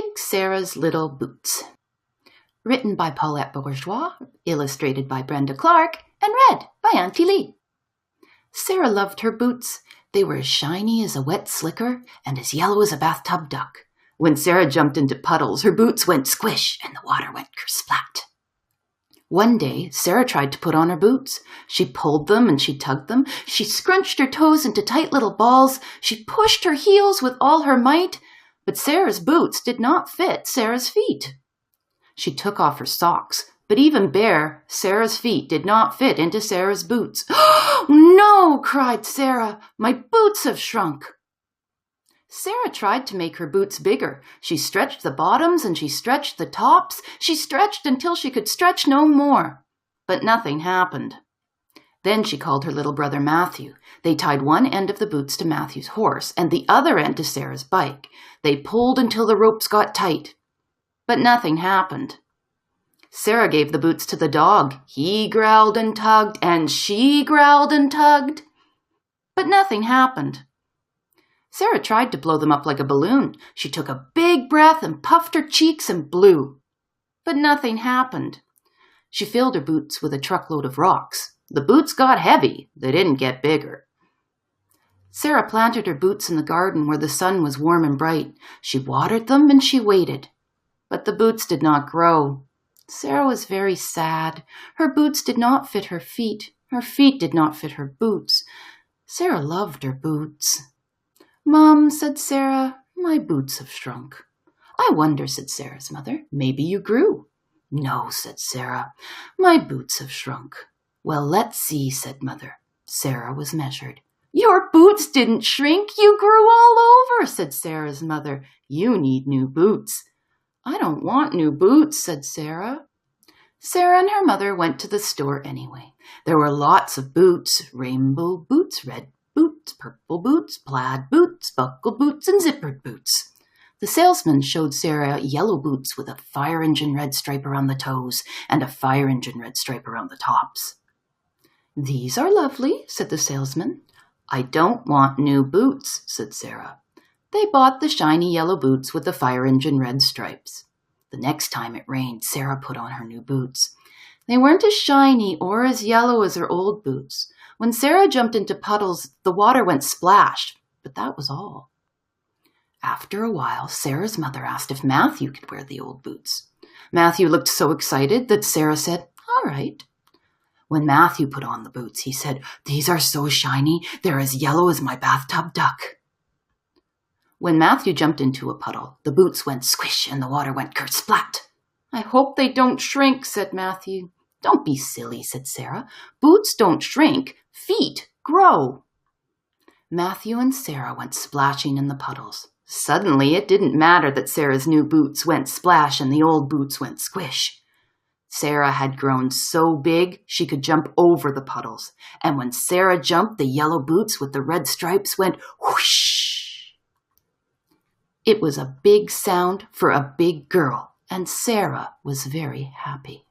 Big Sarah's Little Boots. Written by Paulette Bourgeois, illustrated by Brenda and read by Auntie Lee. Sarah loved her boots. They were as shiny as a wet slicker and as yellow as a bathtub duck. When Sarah jumped into puddles, her boots went squish and the water went kersplat. One day, Sarah tried to put on her boots. She pulled them and she tugged them. She scrunched her toes into tight little balls. She pushed her heels with all her might. But Sarah's boots did not fit Sarah's feet. She took off her socks, but even bare, Sarah's feet did not fit into Sarah's boots. "No!" cried Sarah. "My boots have shrunk." Sarah tried to make her boots bigger. She stretched the bottoms and she stretched the tops. She stretched until she could stretch no more. But nothing happened. Then she called her little brother Matthew. They tied one end of the boots to Matthew's horse and the other end to Sarah's bike. They pulled until the ropes got tight. But nothing happened. Sarah gave the boots to the dog. He growled and tugged, and she growled and tugged. But nothing happened. Sarah tried to blow them up like a balloon. She took a big breath and puffed her cheeks and blew. But nothing happened. She filled her boots with a truckload of rocks. The boots got heavy. They didn't get bigger. Sarah planted her boots in the garden where the sun was warm and bright. She watered them and she waited. But the boots did not grow. Sarah was very sad. Her boots did not fit her feet. Her feet did not fit her boots. Sarah loved her boots. "Mom," said Sarah, "my boots have shrunk." "I wonder," said Sarah's mother, "maybe you grew." "No," said Sarah, "my boots have shrunk." "Well, let's see," said Mother. Sarah was measured. "Your boots didn't shrink. You grew all over," said Sarah's mother. "You need new boots." "I don't want new boots," said Sarah. Sarah and her mother went to the store anyway. There were lots of boots, rainbow boots, red boots, purple boots, plaid boots, buckle boots, and zippered boots. The salesman showed Sarah yellow boots with a fire engine red stripe around the toes and a fire engine red stripe around the tops. "These are lovely," said the salesman. "I don't want new boots," said Sarah. They bought the shiny yellow boots with the fire engine red stripes. The next time it rained, Sarah put on her new boots. They weren't as shiny or as yellow as her old boots. When Sarah jumped into puddles, the water went splash, but that was all. After a while, Sarah's mother asked if Matthew could wear the old boots. Matthew looked so excited that Sarah said, "All right." When Matthew put on the boots, he said, "These are so shiny, they're as yellow as my bathtub duck." When Matthew jumped into a puddle, the boots went squish and the water went kersplat. "I hope they don't shrink," said Matthew. "Don't be silly," said Sarah. "Boots don't shrink, feet grow." Matthew and Sarah went splashing in the puddles. Suddenly, it didn't matter that Sarah's new boots went splash and the old boots went squish. Sarah had grown so big she could jump over the puddles. And when Sarah jumped, the yellow boots with the red stripes went whoosh. It was a big sound for a big girl, and Sarah was very happy.